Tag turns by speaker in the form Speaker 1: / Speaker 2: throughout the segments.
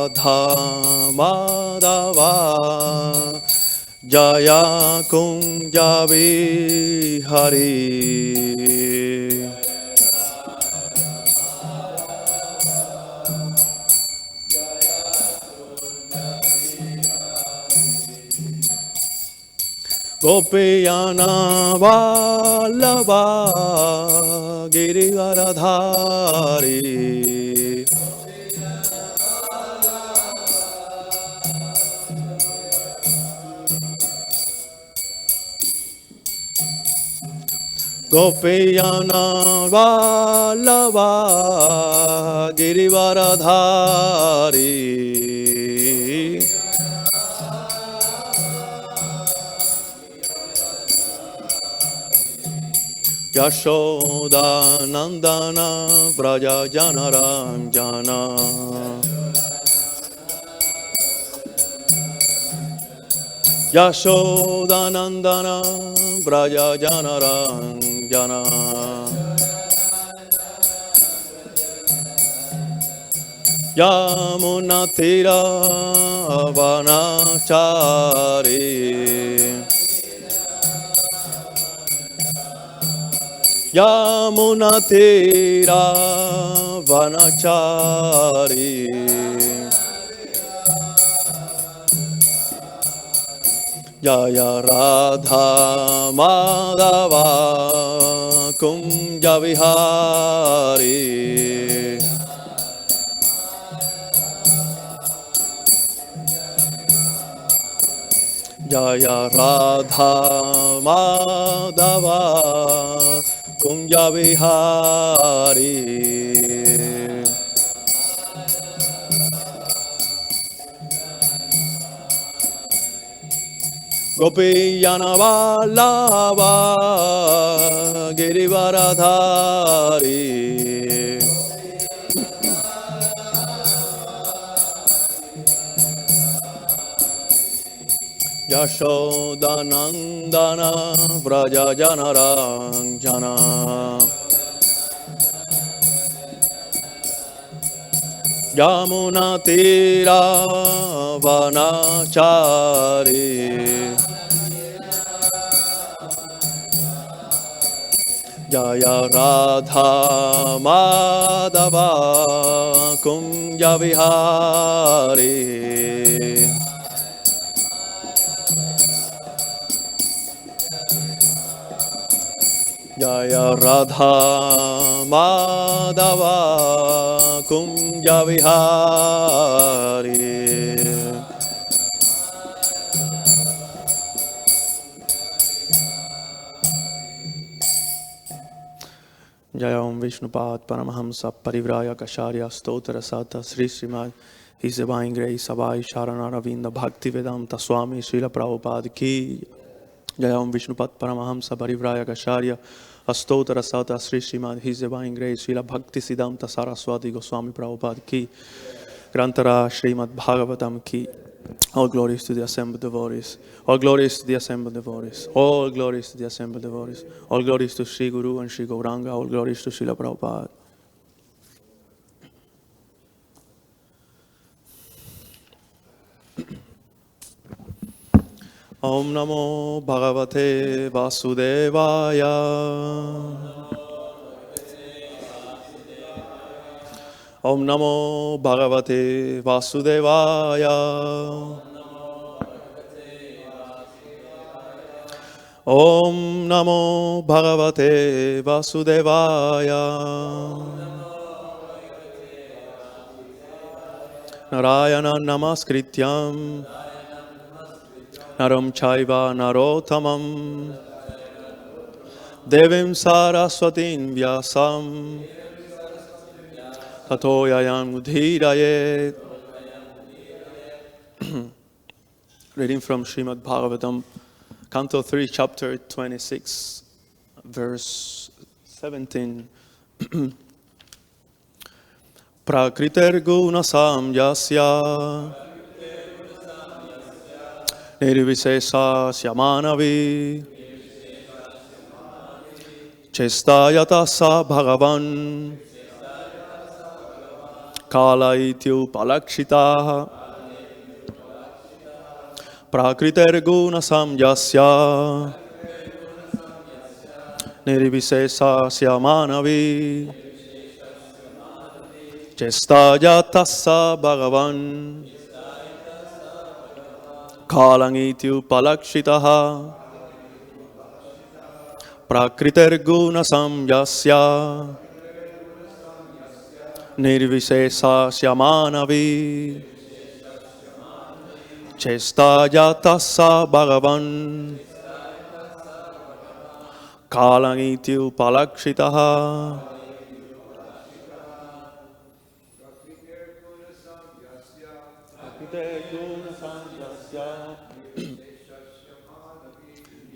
Speaker 1: Radha Madhava Jaya Kunja Vihari. Gopiyana Vallabha Girivaradhari. Gopiyana Vallabha Girivaradhari. Yashoda Nandana Vraja Janaranjana. Yashoda Nandana Vraja Janaranjana. Yamuna Tira Vanachari. Yamuna Tira Vanachari. Jaya Radha Madhava Kunja Vihari. Jaya Radha Madhava Kunja Vihari. Gopiyana Vallabha Girivaradhari. Yashoda Nandana Vraja Janaranjana. Yamuna Tira Vanachari. Jaya Radha Madhava Kunja Vihari. Jaya Radha Madhava Kunja Vihari. Jaya Om Vishnupad Paramahamsa Parivrayakacharya Stotra Sata Sri Srimad His Divine Grace Abhay Sharana Ravinda Bhakti Vedanta Swami Srila Prabhupada Ki. Jaya Om Vishnupad Paramahamsa Parivrayakacharya Astotra Sata Sri Srimad His Divine Grace Srila Bhakti Siddhanta Saraswati Goswami Prabhupada Ki. Grantara Srimad Bhagavatam Ki. All glories to the assembled devotees. All glories to the assembled devotees. All glories to the assembled devotees. All glories to Sri Guru and Sri Gauranga. All glories to Srila Prabhupada. Om Namo Bhagavate Vasudevaya. Om Namo Bhagavate Vasudevaya. Om Namo Bhagavate Vasudevaya. Narayana Namaskrityam Naram Chaiva Narotamam Devim Saraswatin Vyasam Tato Yayam Udhirayet. Reading from Srimad Bhagavatam, Canto 3, Chapter 26, Verse 17. Prakṛter guṇa-sāmyasya nirviśeṣasya mānavi ceṣṭā yataḥ bhagavān kāla iti upalakṣitaḥ prakṛter guṇa-sāmyasya nirviśeṣasya mānavi ceṣṭā yataḥ bhagavān kāla iti upalakṣitaḥ prakṛter guṇa-sāmyasya nirviśeṣasya mānavi ceṣṭā yataḥ bhagavān kāla iti upalakṣitaḥ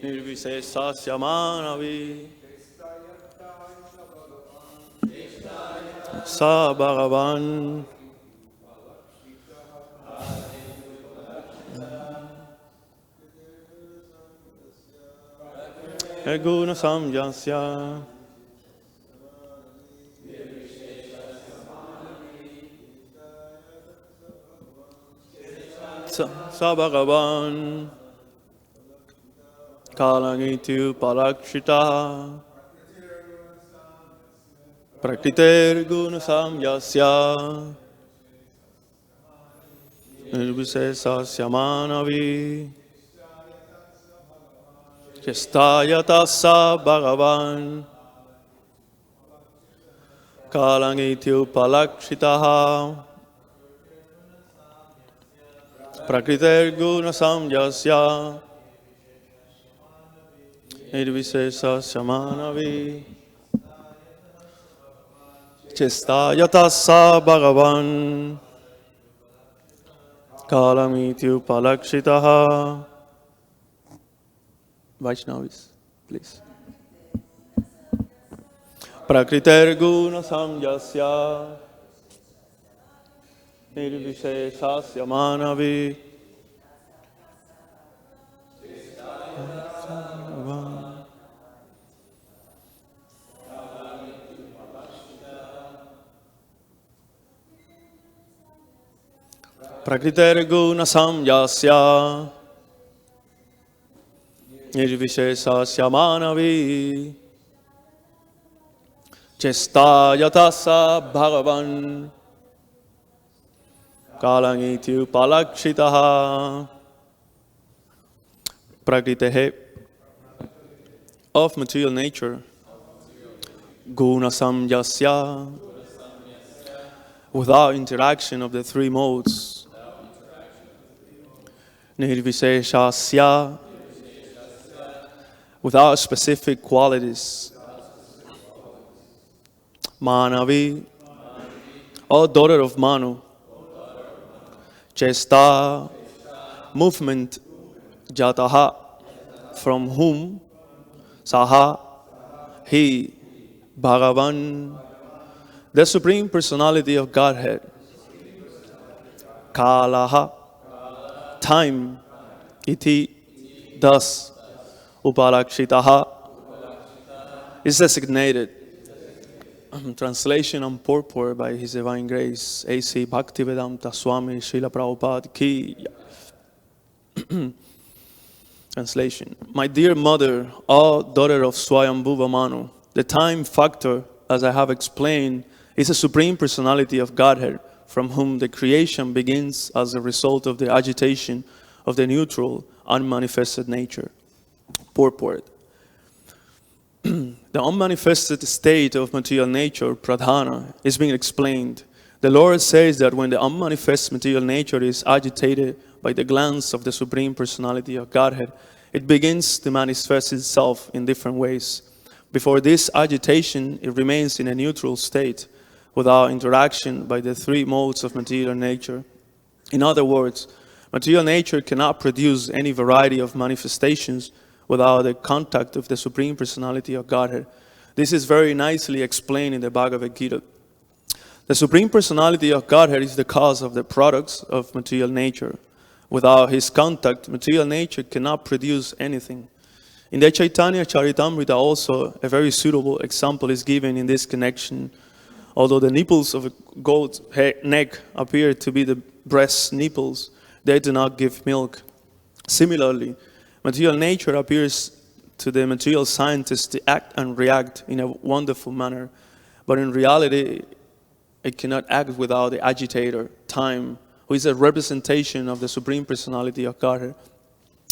Speaker 1: nirviśeṣasya mānavi sa bhagavān guṇa-sāmyasya sa bhagavān kāla iti upalakṣitaḥ prakṛter guṇa-sāmyasya nirviśeṣasya mānavi ceṣṭā yataḥ bhagavān kāla iti upalakṣitaḥ prakṛter guṇa-sāmyasya nirviśeṣasya mānavi ceṣṭā yataḥ bhagavān kāla iti upalakṣitaḥ. Vaishnavis, please. Prakṛter guṇa-sāmyasya nirviśeṣasya mānavi prakṛter guṇa-sāmyasya nirviśeṣasya mānavi ceṣṭā yataḥ bhagavān kāla iti upalakṣitaḥ. Prakṛteḥ, of material nature, guṇa-sāmyasya, without interaction of the three modes, nirviśeṣasya, without specific qualities, mānavi, O daughter of Manu, ceṣṭā, movement, yataḥ, from whom, saha, he, bhagavān, the Supreme Personality of Godhead, kālaḥ, time, iti, thus, upalakṣitaḥ, is designated. Translation and purport by His Divine Grace, A.C. Bhaktivedanta Swami Srila Prabhupada Ki. Translation. My dear mother, O daughter of Svāyambhuva Manu, the time factor, as I have explained, is a Supreme Personality of Godhead, from whom the creation begins as a result of the agitation of the neutral, unmanifested nature. Purport. The unmanifested state of material nature, pradhāna, is being explained. The Lord says that when the unmanifest material nature is agitated by the glance of the Supreme Personality of Godhead, it begins to manifest itself in different ways. Before this agitation, it remains in a neutral state, without interaction by the three modes of material nature. In other words, material nature cannot produce any variety of manifestations without the contact of the Supreme Personality of Godhead. This is very nicely explained in the Bhagavad-gītā. The Supreme Personality of Godhead is the cause of the products of material nature. Without His contact, material nature cannot produce anything. In the Chaitanya Charitamrita also, a very suitable example is given in this connection Although the nipples of a goat's neck appear to be the breast nipples, they do not give milk. Similarly, material nature appears to the material scientist to act and react in a wonderful manner, but in reality, it cannot act without the agitator, time, who is a representation of the Supreme Personality of Godhead.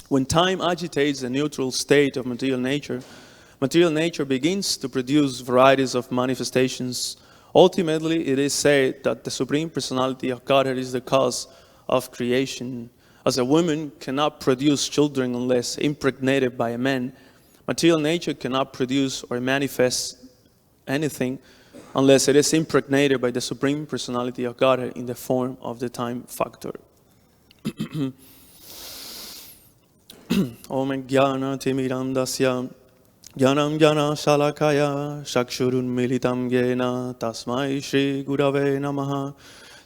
Speaker 1: When time agitates the neutral state of material nature begins to produce varieties of manifestations. Ultimately, it is said that the Supreme Personality of Godhead is the cause of creation. As a woman cannot produce children unless impregnated by a man, material nature cannot produce or manifest anything unless it is impregnated by the Supreme Personality of Godhead in the form of the time factor. Om Jnana Timiramdasya Jnanam Jnana Shalakaya Shakshurun Militam Yena Tasmai Shri Gurave Namaha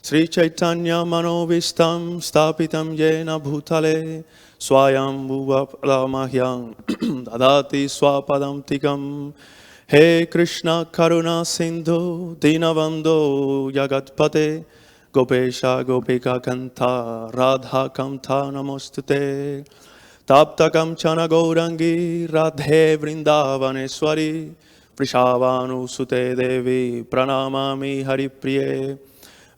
Speaker 1: Sri Chaitanya Manovistam Stapitam Yena Bhutale Svāyambhuva Manu Dadati Swapadam Tikam He Krishna Karuna Sindhu Dinavando Yagatpate Gopesha Gopika Kanta Radha Kamta Namostute Taptakam Chana Gaurangi Radhe Vrindavaneshwari Prishavanu Sute Devi Pranamami Haripriye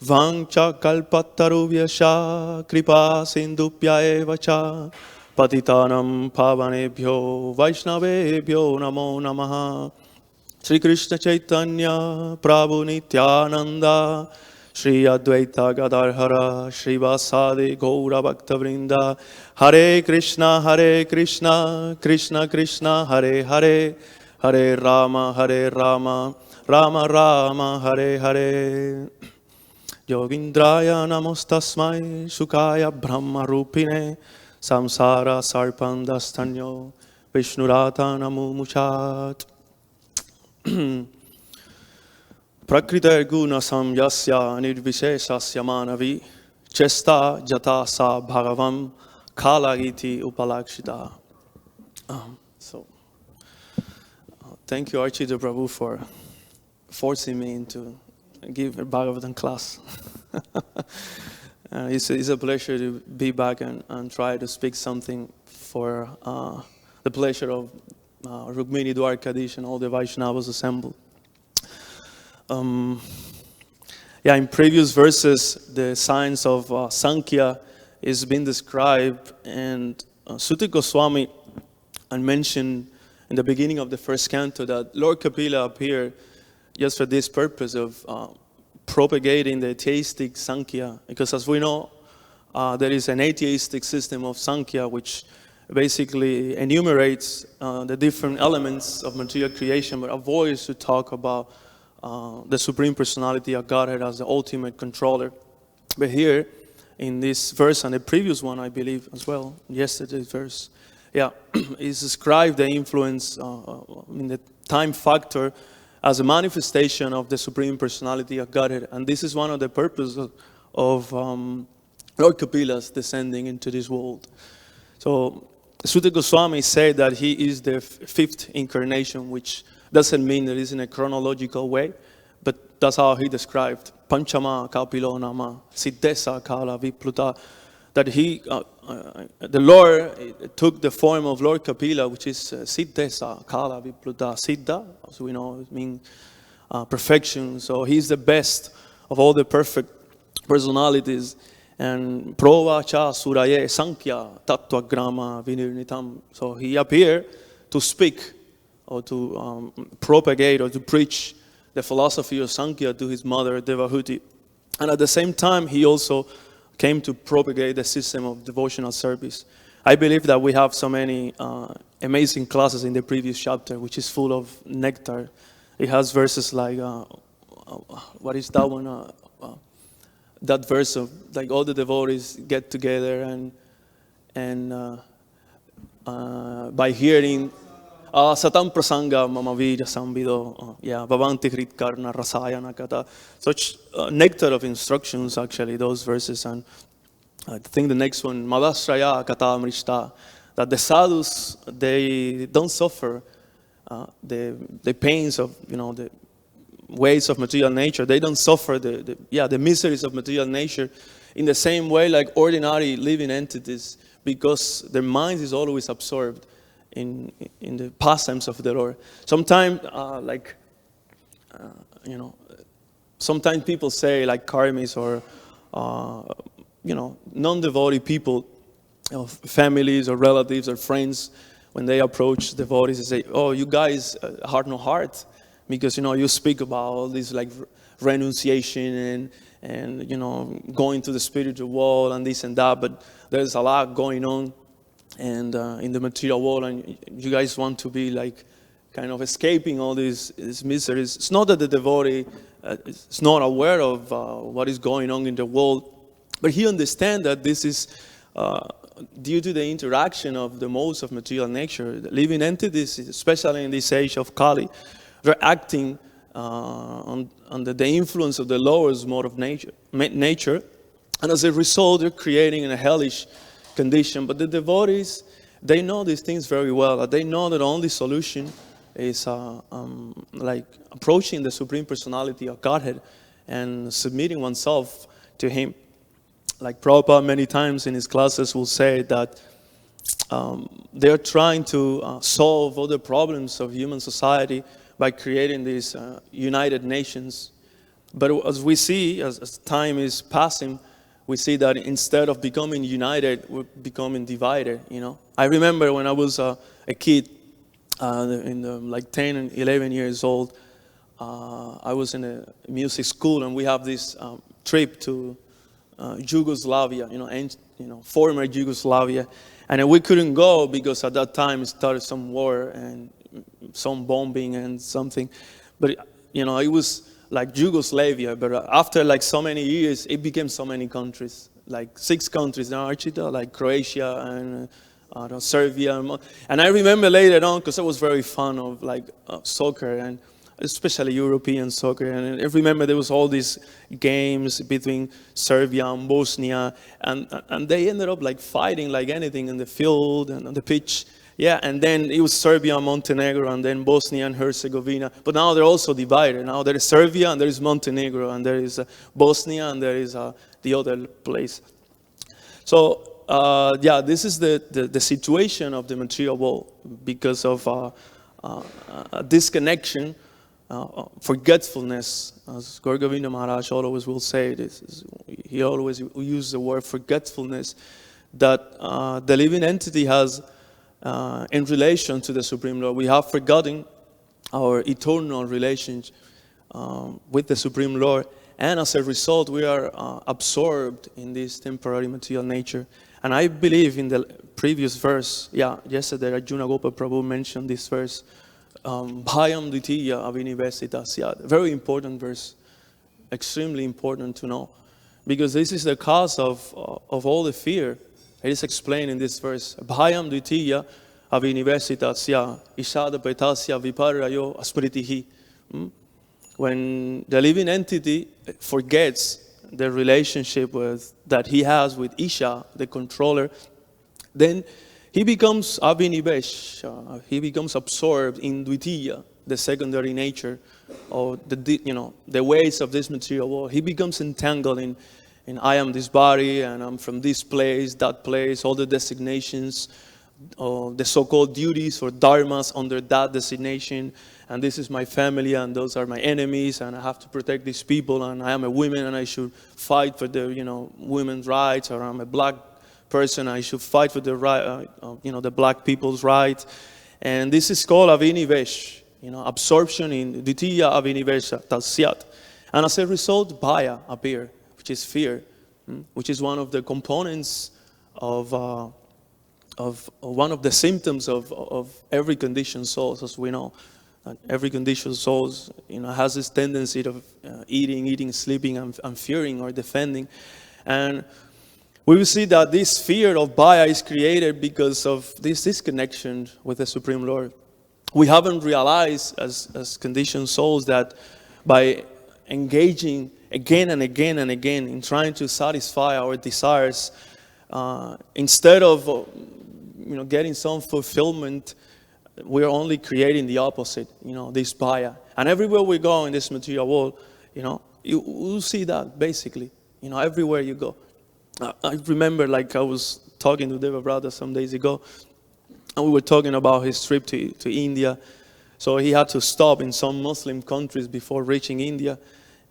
Speaker 1: Vancha Kalpatarubhyasha Kripa Sindupya Evacha Patitanam Pavanebhyo Vaishnavebhyo Namo Namaha Sri Krishna Chaitanya Prabhu Nityananda Shri Advaita Gadadhara Shri Vasadi Gaura Bhakta Vrinda Hare Krishna Krishna Krishna Hare Hare Hare Rama Rama Rama Hare Hare Yogindraya Namostasmai Sukaya Brahma Rupine Samsara Sarpandastanyo Vishnurata Namu Muchat prakṛter guṇa-sāmyasya nirviśeṣasya mānavi ceṣṭā yataḥ sa bhagavān kāla iti upalakṣitaḥ. Thank you, Archita Prabhu, for forcing me into give a Bhagavatam class. It's a pleasure to be back and try to speak something for the pleasure of Rukmini Dwarkadish and all the Vaishnavas assembled. In previous verses, the science of Sankhya is being described, and Suta Goswami mentioned in the beginning of the first canto that Lord Kapila appeared just for this purpose of propagating the atheistic Sankhya, because as we know, there is an atheistic system of Sankhya which basically enumerates the different elements of material creation, but avoids to talk about the Supreme Personality of Godhead as the ultimate controller. But here, in this verse and the previous one, I believe as well, yesterday's verse, is described the influence in the time factor as a manifestation of the Supreme Personality of Godhead. And this is one of the purposes of Lord Kapila's descending into this world. So Suta Goswami said that he is the fifth incarnation, which doesn't mean that it's in a chronological way, but that's how he described Panchama Kapilo Nama Siddhesa Kāla Vipluta, that the Lord took the form of Lord Kapila, which is Siddhesa Kāla Vipluta. Siddha, as we know, it means perfection. So he's the best of all the perfect personalities. And Provacha Suraye Sankhya Tattva Grama Vinirnitam. So he appeared to speak or to propagate or to preach the philosophy of Sankhya to his mother Devahuti. And at the same time, he also came to propagate the system of devotional service. I believe that we have so many amazing classes in the previous chapter, which is full of nectar. It has verses like, what is that one? That verse of like all the devotees get together and by hearing Satam Prasanga Mamavija Sambido, Bhavanti Hrit Karna Rasayana Kata. Such nectar of instructions, actually, those verses. And I think the next one, Madasraya Kata Amrishta, that the sadhus, they don't suffer the pains of, the ways of material nature, they don't suffer the miseries of material nature in the same way like ordinary living entities, because their mind is always absorbed in the pastimes of the Lord. Sometimes, sometimes people say, like karmis or non-devotee people, families or relatives or friends, when they approach devotees, they say, "Oh, you guys have no heart, because you speak about all this like renunciation and going to the spiritual world and this and that, but there's a lot going on and in the material world, and you guys want to be like kind of escaping all these miseries." It's not that the devotee is not aware of what is going on in the world, but he understands that this is due to the interaction of the modes of material nature. The living entities, especially in this age of Kali, they're acting under the influence of the lowest mode of nature, and as a result, they're creating a hellish condition. But the devotees, they know these things very well. They know that the only solution is like approaching the Supreme Personality of Godhead and submitting oneself to Him. Like Prabhupada many times in his classes will say that they're trying to solve all the problems of human society by creating these United Nations. But as we see, as time is passing, we see that instead of becoming united, we're becoming divided. I remember when I was a kid, like 10 and 11 years old, I was in a music school, and we have this trip to Yugoslavia, former Yugoslavia, and we couldn't go because at that time it started some war and some bombing and something. But it was like Yugoslavia, but after like so many years, it became so many countries, like 6 countries now, like Croatia and Serbia, and I remember later on, because I was very fond of like soccer, and especially European soccer, and I remember there was all these games between Serbia and Bosnia, and they ended up like fighting like anything in the field and on the pitch. Yeah, and then it was Serbia and Montenegro, and then Bosnia and Herzegovina. But now they're also divided. Now there is Serbia, and there is Montenegro, and there is Bosnia, and there is the other place. So this is the situation of the material world because of a disconnection. Forgetfulness, as Gaur Govinda Maharaj always will say this, he always uses the word forgetfulness, that the living entity has in relation to the Supreme Lord. We have forgotten our eternal relations with the Supreme Lord, and as a result, we are absorbed in this temporary material nature. And I believe in the previous verse, yesterday Arjuna Gopal Prabhu mentioned this verse, bhayam dvitiya avinivesitasya. Very important verse, extremely important to know, because this is the cause of all the fear. It is explained in this verse. Bhayam dvitiya avinivesitasya ishada petasya viparrayo asmritihi. When the living entity forgets the relationship that he has with Isha, the controller, then he becomes abhinivesh. He becomes absorbed in dvitiya, the secondary nature, or the ways of this material world. He becomes entangled in I am this body, and I'm from this place, that place, all the designations, the so-called duties or dharmas under that designation, and this is my family, and those are my enemies, and I have to protect these people, and I am a woman, and I should fight for the women's rights, or I'm a black person, I should fight for the right, the black people's rights, and this is called avinivesh, absorption in dvitiya avinivesha tasyat, and as a result, bhaya appear, which is fear, which is one of the components of one of the symptoms of every conditioned soul, as we know. Every conditioned soul, has this tendency of eating, sleeping, and fearing or defending, and we will see that this fear of bhaya is created because of this disconnection with the Supreme Lord. We haven't realized as conditioned souls that by engaging again and again and again in trying to satisfy our desires, instead of getting some fulfillment we are only creating the opposite, this Maya. And everywhere we go in this material world, you see that basically, everywhere you go. I remember, I was talking to Deva Brother some days ago, and we were talking about his trip to India. So he had to stop in some Muslim countries before reaching India.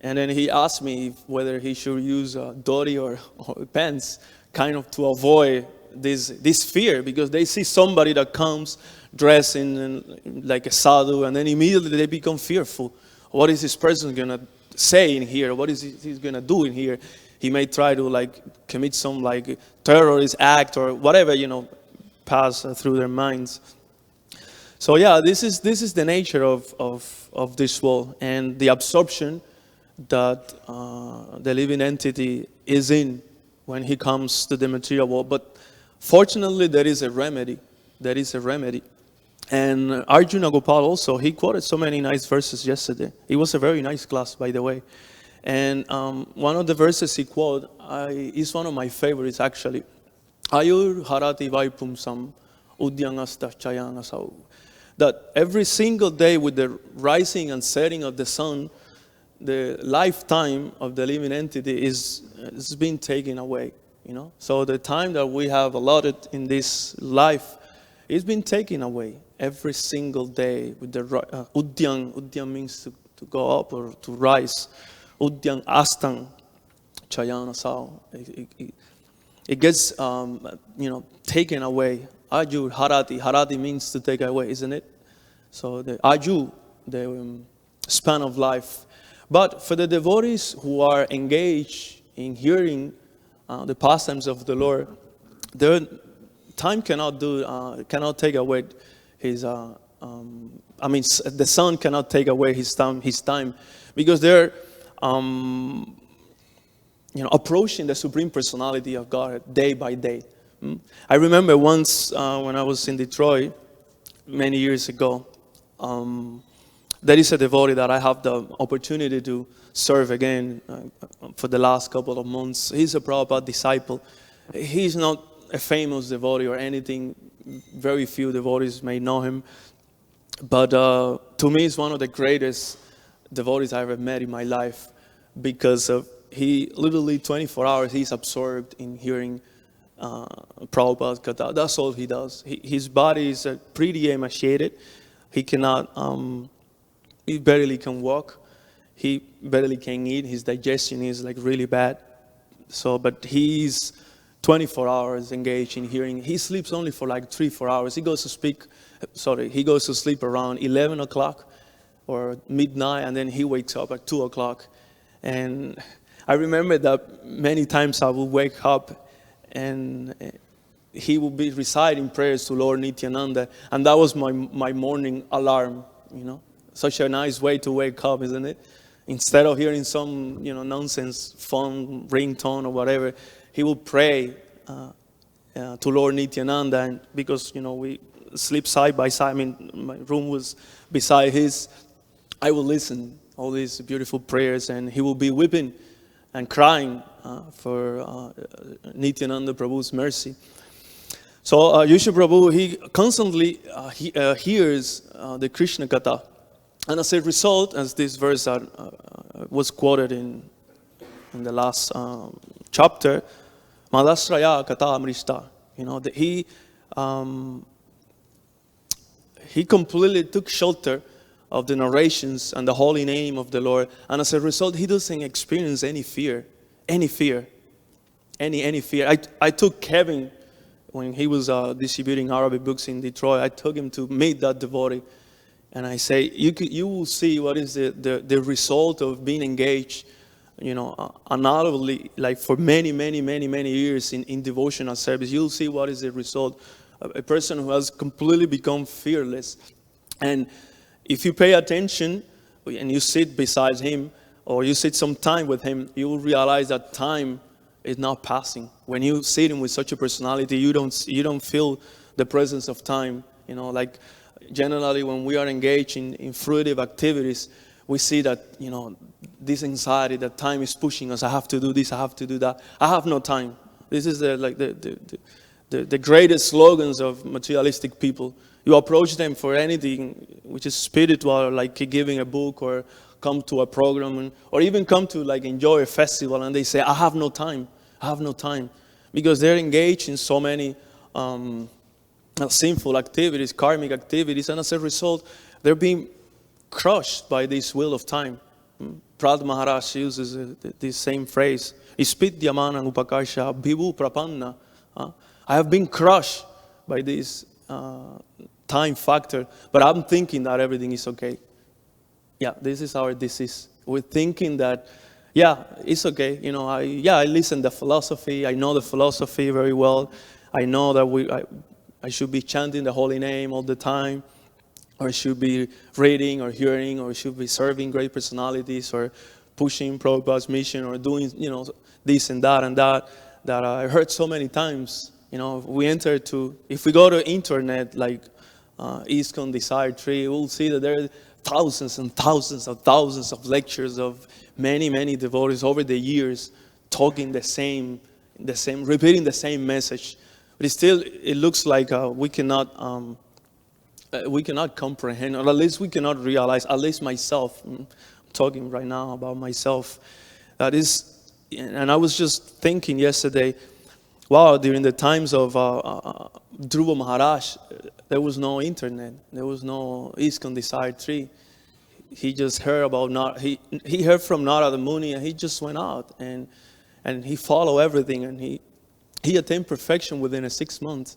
Speaker 1: And then he asked me whether he should use dhoti or pants, kind of to avoid this fear, because they see somebody that comes dressed in like a sadhu, and then immediately they become fearful. What is this person going to say in here? What is he going to do in here? He may try to commit some terrorist act or whatever, pass through their minds. So yeah, this is the nature of this world, and the absorption that the living entity is in when he comes to the material world. But fortunately, there is a remedy. There is a remedy. And Arjuna Gopal also, he quoted so many nice verses yesterday. It was a very nice class, by the way. And one of the verses he quoted is one of my favorites, actually. Ayur harati vaipumsam udyanasta chayanasau. That every single day with the rising and setting of the sun, the lifetime of the living entity is being taken away. So the time that we have allotted in this life is being taken away every single day with the Udyang means to go up or to rise. Udyang astang chayana sao. It gets taken away. Aju harati means to take away, isn't it? So the aju, the span of life. But for the devotees who are engaged in hearing the pastimes of the Lord, their time cannot take away his. The sun cannot take away his time, because they're approaching the Supreme Personality of Godhead day by day. I remember once when I was in Detroit many years ago. There is a devotee that I have the opportunity to serve again for the last couple of months. He's a Prabhupada disciple. He's not a famous devotee or anything. Very few devotees may know him. But to me, he's one of the greatest devotees I ever met in my life, because he literally 24 hours, he's absorbed in hearing Prabhupada's Katha. That's all he does. His body is pretty emaciated. He cannot... he barely can walk. He barely can eat. His digestion is really bad. But he's 24 hours engaged in hearing. He sleeps only for 3-4 hours. He goes to sleep around 11 o'clock or midnight, and then he wakes up at 2 o'clock. And I remember that many times I would wake up and he would be reciting prayers to Lord Nityananda, and that was my morning alarm, Such a nice way to wake up, isn't it? Instead of hearing some, nonsense phone ringtone or whatever, he will pray to Lord Nityananda. And because, we sleep side by side, my room was beside his, I will listen all these beautiful prayers, and he will be weeping and crying for Nityananda Prabhu's mercy. So Yusha Prabhu, he constantly hears the Krishna Katha. And as a result, as this verse was quoted in the last chapter, Madasraya Katha Amrishta, that he completely took shelter of the narrations and the holy name of the Lord. And as a result, he doesn't experience any fear. Any fear. I took Kevin, when he was distributing Arabic books in Detroit, I took him to meet that devotee. And I say, you will see what is the result of being engaged, undoubtedly, for many years in devotional service. You'll see what is the result of a person who has completely become fearless. And if you pay attention and you sit beside him, or you sit some time with him, you will realize that time is not passing. When you sit with such a personality, you don't feel the presence of time. Generally, when we are engaged in fruitive activities, we see that, this anxiety, that time is pushing us. I have to do this, I have to do that. I have no time. This is the greatest slogans of materialistic people. You approach them for anything which is spiritual, like giving a book or come to a program, or even come to like enjoy a festival, and they say, I have no time. I have no time. Because they're engaged in so many sinful activities, karmic activities, and as a result, they're being crushed by this wheel of time. Prahlāda Maharaj uses this same phrase, Ispidyamanam upakarsha bhivu prapanna. I have been crushed by this time factor, but I'm thinking that everything is okay. Yeah, this is our disease. We're thinking that, yeah, it's okay. You know, I listen to philosophy. I know the philosophy very well. I know that I should be chanting the holy name all the time, or I should be reading or hearing, or I should be serving great personalities, or pushing Prabhupada's mission, or doing, you know, this and that I heard so many times. You know, if we go to internet, like ISKCON Desire Tree, we'll see that there are thousands and thousands of lectures of many devotees over the years talking the same, repeating the same message. But it looks like we cannot comprehend, or at least we cannot realize, at least myself, I'm talking right now about myself, that is, and I was just thinking yesterday, wow, during the times of Dhruva Maharaj, there was no internet, there was no ISKCON Desire Tree. He just heard about he heard from Narada Muni, and he just went out and he followed everything, and he attained perfection within 6 months.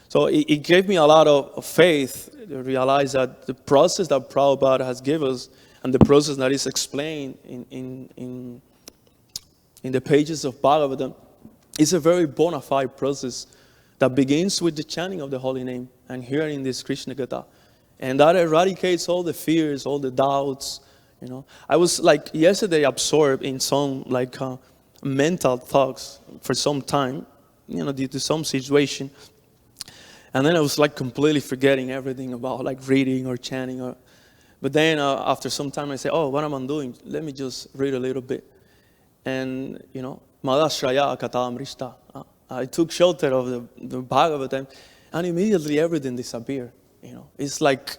Speaker 1: So it gave me a lot of faith to realize that the process that Prabhupada has given us, and the process that is explained in the pages of Bhagavatam, is a very bona fide process that begins with the chanting of the holy name and hearing this Krishna Gatha. And that eradicates all the fears, all the doubts, you know. I was like yesterday absorbed in some like mental thoughts for some time, you know, due to some situation. And then I was like completely forgetting everything about like reading or chanting. But then after some time I say, oh, what am I doing? Let me just read a little bit. And, you know, Madashraya Katam Rishta. I took shelter of the Bhagavatam, and immediately everything disappeared. You know, it's like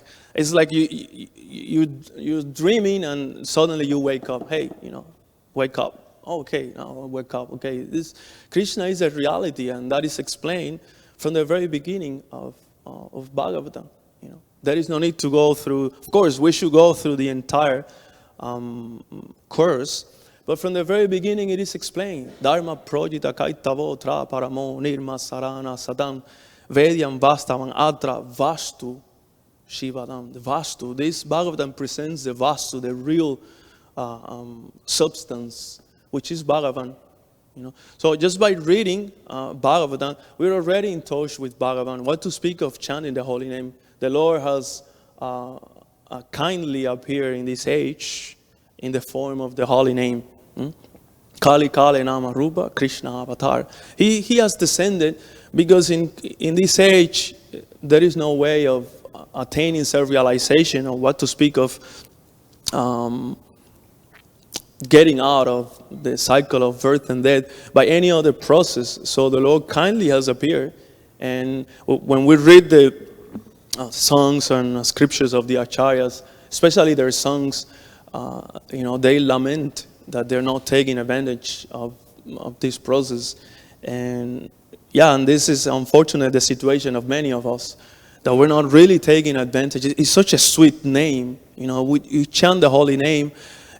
Speaker 1: you're dreaming, and suddenly you wake up. Hey, you know, wake up. Oh, okay, now wake up. Okay, this Krishna is a reality, and that is explained from the very beginning of Bhagavatam. You know, there is no need to go through. Of course, we should go through the entire course. But from the very beginning, it is explained. Dharma projita kaitavo tra paramo nirma sarana sadam vedyam vastavam atra vastu shivadam. The vastu. This Bhagavatam presents the vastu, the real substance, which is Bhagavan. You know. So just by reading Bhagavatam, we're already in touch with Bhagavan. What to speak of chanting the holy name? The Lord has kindly appeared in this age in the form of the holy name. Kali Kali Nama Rupa Krishna Avatar. He has descended because in this age there is no way of attaining self-realization, or what to speak of getting out of the cycle of birth and death by any other process. So the Lord kindly has appeared, and when we read the songs and scriptures of the acharyas, especially their songs, you know, they lament that they're not taking advantage of this process. And yeah, and this is unfortunately the situation of many of us, that we're not really taking advantage. It's such a sweet name. You know, you chant the holy name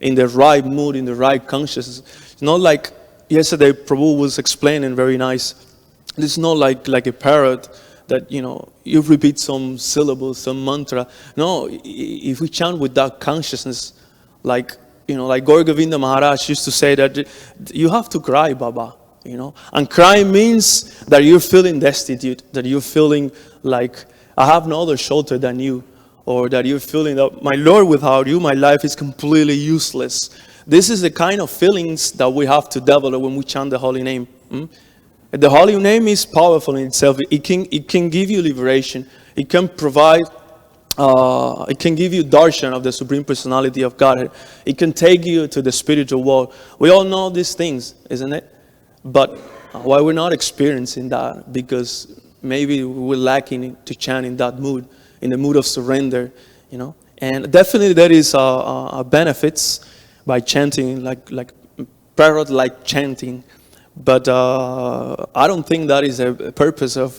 Speaker 1: in the right mood, in the right consciousness. It's not like yesterday Prabhu was explaining very nice. It's not like a parrot that, you know, you repeat some syllables, some mantra. No, if we chant with that consciousness, like, you know, like Gaur Govinda Maharaj used to say that you have to cry, Baba, you know. And cry means that you're feeling destitute, that you're feeling like, I have no other shelter than you, or that you're feeling that, my Lord, without you, my life is completely useless. This is the kind of feelings that we have to develop when we chant the holy name. The holy name is powerful in itself. It can give you liberation. It can provide it can give you darshan of the Supreme Personality of Godhead. It can take you to the spiritual world. We all know these things, isn't it? But why we're not experiencing that, because maybe we're lacking to chant in that mood, in the mood of surrender, And definitely there is benefits by chanting, like parrot-like chanting, but I don't think that is a purpose of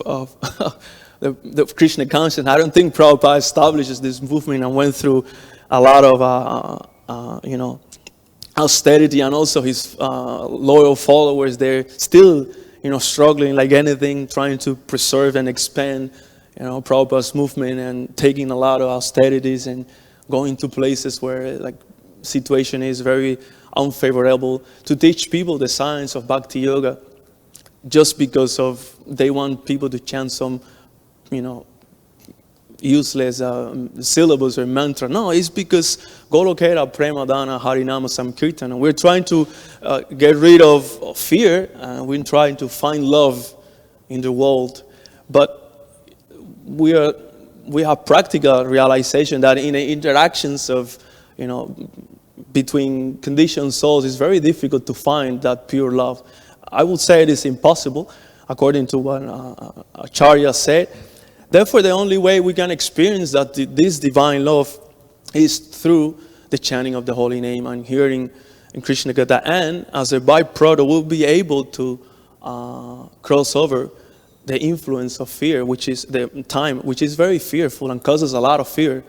Speaker 1: the Krishna consciousness. I don't think Prabhupada establishes this movement and went through a lot of austerity, and also his loyal followers, they're still struggling like anything, trying to preserve and expand Prabhupada's movement, and taking a lot of austerities and going to places where like situation is very unfavorable to teach people the science of bhakti yoga, just because of they want people to chant some useless syllables or mantra. No, it's because Golokera Premadana Harinama Samkirtana. We're trying to get rid of fear, and we're trying to find love in the world. But we have practical realization that in the interactions of between conditioned souls, it's very difficult to find that pure love. I would say it is impossible, according to what Acharya said. Therefore, the only way we can experience that this divine love is through the chanting of the holy name and hearing in Krishna Katha. And as a byproduct, we'll be able to cross over the influence of fear, which is the time, which is very fearful and causes a lot of fear.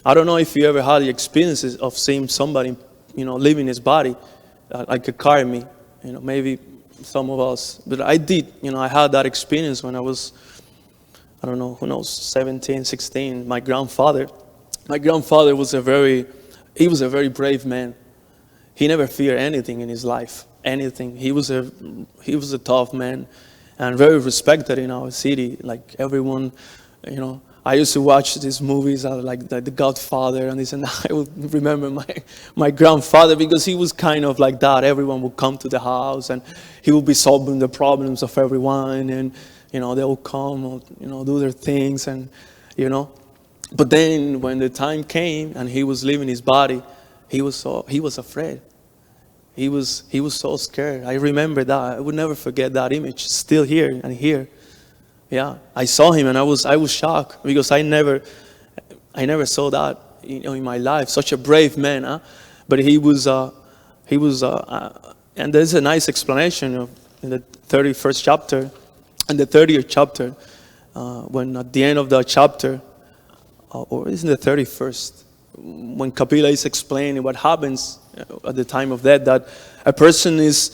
Speaker 1: I don't know if you ever had the experiences of seeing somebody, leaving his body, like a karmi, maybe some of us, but I did, I had that experience when I was, I don't know, who knows, 17, 16. My grandfather was a very brave man. He never feared anything in his life, anything. He was a tough man and very respected in our city. Like everyone, I used to watch these movies like The Godfather and this, and I would remember my grandfather, because he was kind of like that. Everyone would come to the house and he would be solving the problems of everyone, and they will come, do their things, and But then when the time came and he was leaving his body, he was afraid. He was so scared. I remember that. I would never forget that image. Still here and here. Yeah, I saw him and I was shocked, because I never saw that in my life. Such a brave man, huh? But he was and there's a nice explanation in the 31st chapter and the 30th chapter, when at the end of the chapter, or isn't the 31st, when Kapila is explaining what happens at the time of death, that a person is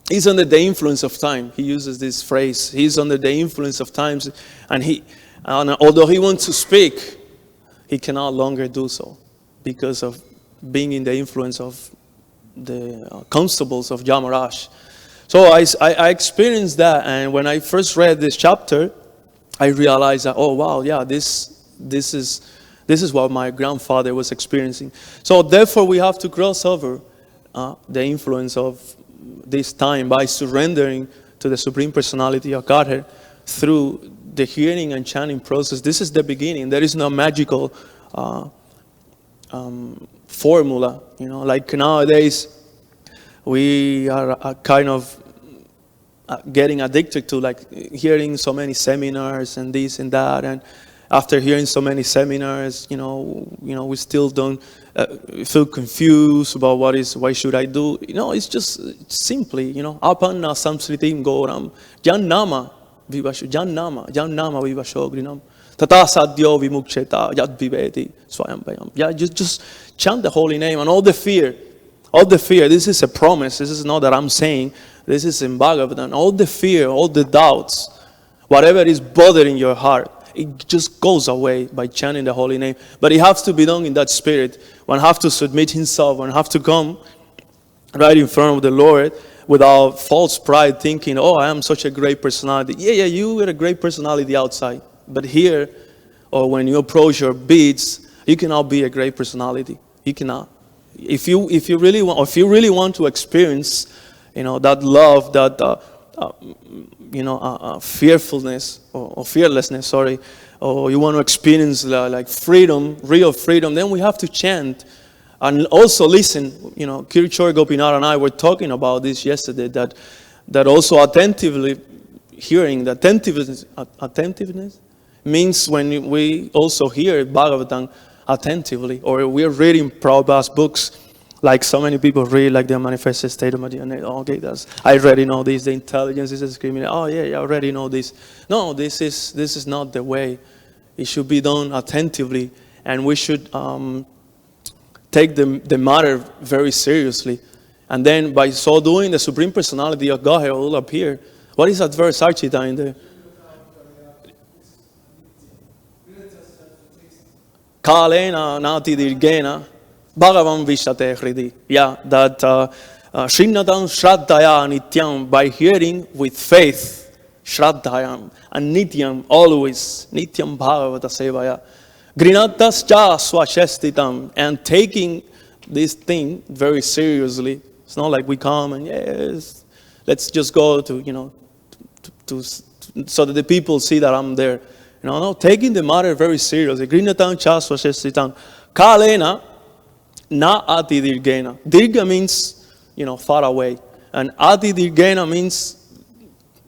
Speaker 1: he's under the influence of time. He uses this phrase. He's under the influence of times, and although he wants to speak, he cannot longer do so because of being in the influence of the constables of Yamaraj. So I experienced that, and when I first read this chapter, I realized that, oh wow, yeah, this is what my grandfather was experiencing. So therefore, we have to cross over the influence of this time by surrendering to the Supreme Personality of Godhead through the hearing and chanting process. This is the beginning. There is no magical formula. Like nowadays, we are kind of getting addicted to like hearing so many seminars and this and that, and after hearing so many seminars, we still don't feel confused about why should I do? It's just simply, apanna samsritim goram jannama vivashogrinam tata sadyo vimukcheta yad viveti Svāyambhuva. Yeah, just chant the holy name, and all the fear. This is a promise. This is not that I'm saying. This is in Bhagavad-gītā. All the fear, all the doubts, whatever is bothering your heart, it just goes away by chanting the holy name. But it has to be done in that spirit. One has to submit himself. One has to come right in front of the Lord without false pride, thinking, oh, I am such a great personality. Yeah, you are a great personality outside. But here, or when you approach your beats, you cannot be a great personality. You cannot. If you really want to experience, that love, that fearfulness or fearlessness, or you want to experience like freedom, real freedom, then we have to chant And also listen, Kirchhoff, Gopinath and I were talking about this yesterday, that also attentively hearing, the attentiveness means when we also hear Bhagavatam attentively, or we're reading Prabhupada's books, like so many people read, like the unmanifested state of Madhya. Okay, I already know this. The intelligence is screaming, oh yeah, I already know this. No, this is not the way. It should be done attentively, and we should take the matter very seriously. And then by so doing, the Supreme Personality of Godhead will appear. What is that verse, Archita, in there? Kāla nāti dirgena bhagavān vishate hridi. Yeah, that shrinnatam shraddhaya nityam, by hearing with faith, shraddhayam, and nityam, always, nityam bhagavata sevaya. Grinatascha swashestitam, and taking this thing very seriously. It's not like we come and yes, let's just go to so that the people see that I'm there. No, taking the matter very seriously. Grinatam cha swashestitam. Kāla na ati dirgena. Dirga means, far away. And ati dirgena means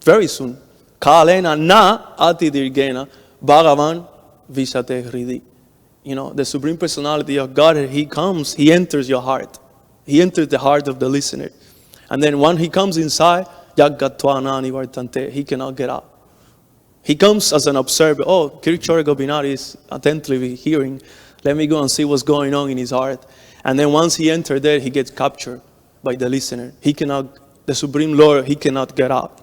Speaker 1: very soon. Kāla na ati dirgena bhagavān vishate hridi. The Supreme Personality of Godhead, He comes, He enters your heart. He enters the heart of the listener. And then when He comes inside, yagatva nani vartante, he cannot get out. He comes as an observer. Oh, Kirchhoff Gopinath is attentively hearing. Let me go and see what's going on in his heart. And then once he enters there, he gets captured by the listener. The Supreme Lord, He cannot get out.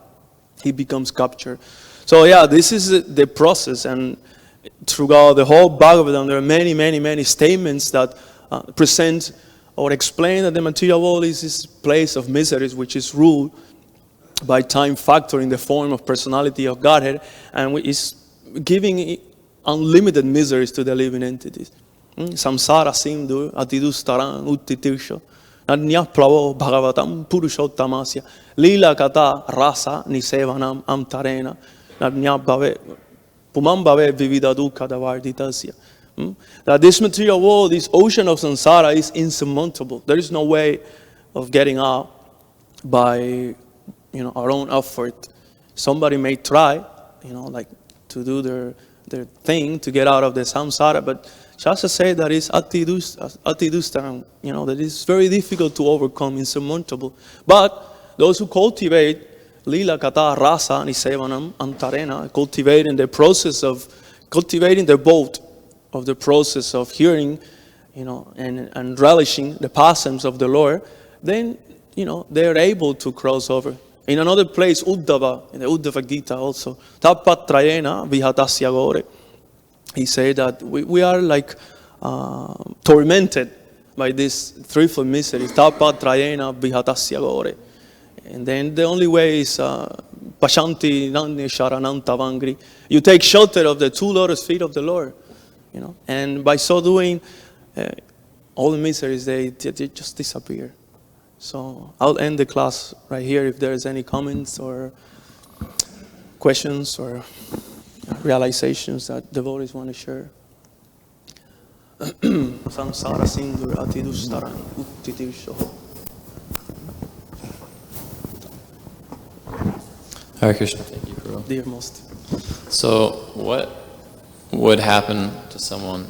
Speaker 1: He becomes captured. So yeah, this is the process. And throughout the whole Bhagavatam, there are many, many, many statements that present or explain that the material world is this place of miseries which is ruled by time factor in the form of personality of Godhead, and is giving unlimited miseries to the living entities. Samsara sindhu atidustaran uttitirsha nadnya plavo bhagavatam puruṣottamasya lila kata rasa nisevanam amtarena nadnya bhave pumam bhave vivida dukkha davarditasya. That this material world, this ocean of samsara, is insurmountable. There is no way of getting out by our own effort. Somebody may try, like to do their thing to get out of the samsara, but Shastra says that is atidustaram, that is very difficult to overcome, insurmountable. But those who cultivate lila kata rasa nisevanam antarena, cultivating the process of cultivating the boat of the process of hearing, and relishing the pastimes of the Lord, then they are able to cross over. In another place, Uddhava, in the Bhagavad-gītā also, tapatrayena vihatasya gore. He said that we are like tormented by this threefold misery. Tapatrayena vihatasya gore. And then the only way is pashanti nanye sharananta vangri. You take shelter of the two lotus feet of the Lord. And by so doing, all the miseries, they just disappear. So I'll end the class right here. If there's any comments or questions or realizations that devotees want to share. Samsara sindhu atidustaran uttitirsha.
Speaker 2: Hare Krishna. Thank you, Prabhu.
Speaker 1: Dear most.
Speaker 2: So what would happen to someone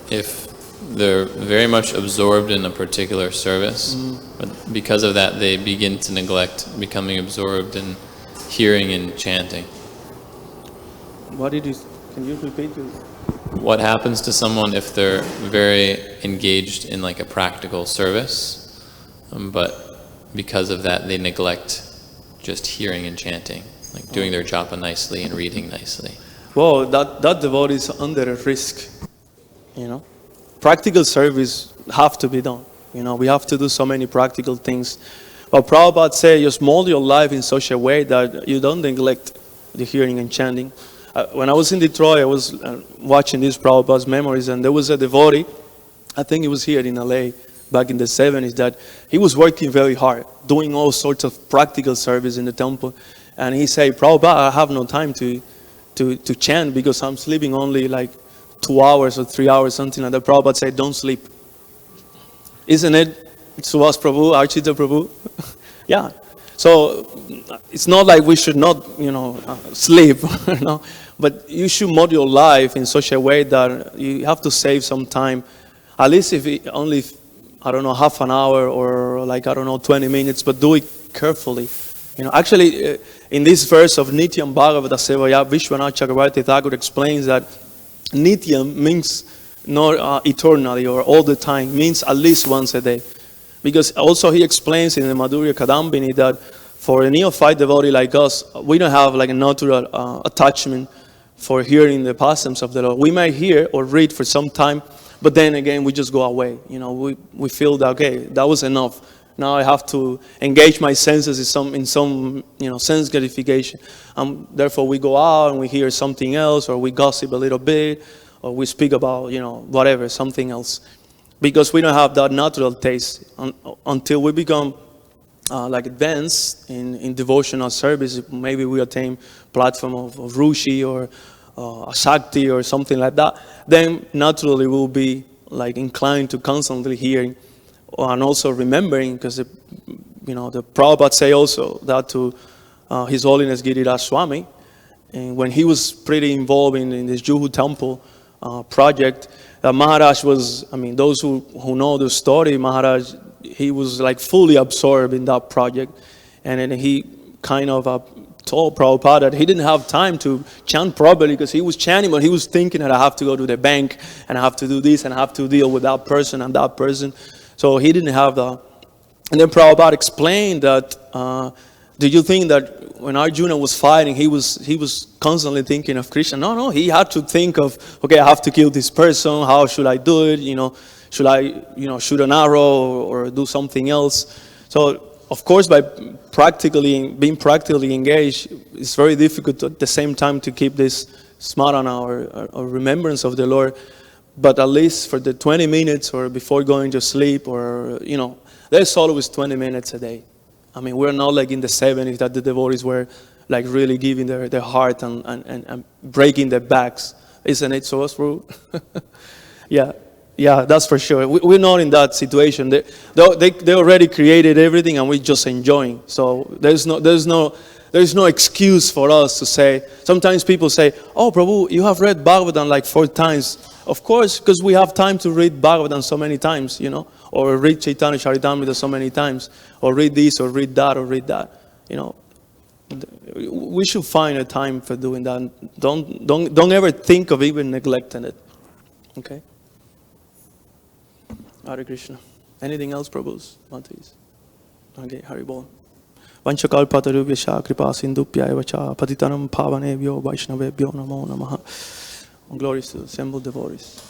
Speaker 2: if they're very much absorbed in a particular service, but because of that they begin to neglect becoming absorbed in hearing and chanting?
Speaker 1: Can you repeat it?
Speaker 2: What happens to someone if they're very engaged in like a practical service, but because of that they neglect just hearing and chanting, like doing their japa nicely and reading nicely?
Speaker 1: Well, that devotee is under a risk, Practical service have to be done. We have to do so many practical things. But Prabhupada said, just mold your life in such a way that you don't neglect the hearing and chanting. When I was in Detroit, I was watching these Prabhupada's memories, and there was a devotee, I think he was here in LA back in the 70s, that he was working very hard, doing all sorts of practical service in the temple. And he said, Prabhupada, I have no time to chant because I'm sleeping only like 2 hours or 3 hours, something like that. Prabhupada said, don't sleep. Isn't it, Subhas Prabhu, Archita Prabhu? Yeah. So it's not like we should not, sleep, but you should model your life in such a way that you have to save some time, at least if it only, half an hour or 20 minutes, but do it carefully. Actually, in this verse of Nityam Bhagavata Sevaya, Vishwanath Chakravarti Thakur explains that Nityam means not eternally or all the time, means at least once a day. Because also he explains in the Madhurya Kadambini that for a neophyte devotee like us, we don't have a natural attachment for hearing the pastimes of the Lord. We may hear or read for some time, but then again we just go away. We feel that, okay, that was enough. Now I have to engage my senses in some sense gratification. Therefore we go out and we hear something else, or we gossip a little bit, or we speak about whatever, something else. Because we don't have that natural taste until we become advanced in devotional service. Maybe we attain platform of Rushi or Shakti or something like that. Then naturally we'll be inclined to constantly hearing and also remembering, because the Prabhupada say also that to His Holiness Giriraj Swami, and when he was pretty involved in this Juhu temple project. Maharaj was, those who know the story, Maharaj, he was fully absorbed in that project. And then he kind of told Prabhupada that he didn't have time to chant properly, because he was chanting, but he was thinking that I have to go to the bank, and I have to do this, and I have to deal with that person and that person. So he didn't have that. And then Prabhupada explained that, do you think that when Arjuna was fighting, he was constantly thinking of Krishna? No, he had to think of, okay, I have to kill this person, how should I do it? Should I, shoot an arrow or do something else? So, of course, by being practically engaged, it's very difficult at the same time to keep this smarana or remembrance of the Lord. But at least for the 20 minutes or before going to sleep, or, there's always 20 minutes a day. We're not in the 70s that the devotees were really giving their heart and breaking their backs. Isn't it so, true? Yeah, that's for sure. We're not in that situation. They already created everything, and we're just enjoying. So there's no excuse for us to say. Sometimes people say, "Oh, Prabhu, you have read Bhagavatam 4 times." Of course, because we have time to read Bhagavatam so many times, or read Chaitanya Charitamrita so many times, or read this, or read that, or read that. We should find a time for doing that. Don't ever think of even neglecting it. Okay. Hare Krishna. Anything else, Prabhus? Matis? Okay, Hari Bol. Vanchakalpatarubhyasya kripa sindhupyaya vacha patitanam pavanebhyo vaishnavebhyo namo namaha. Glories to the assembled devotees.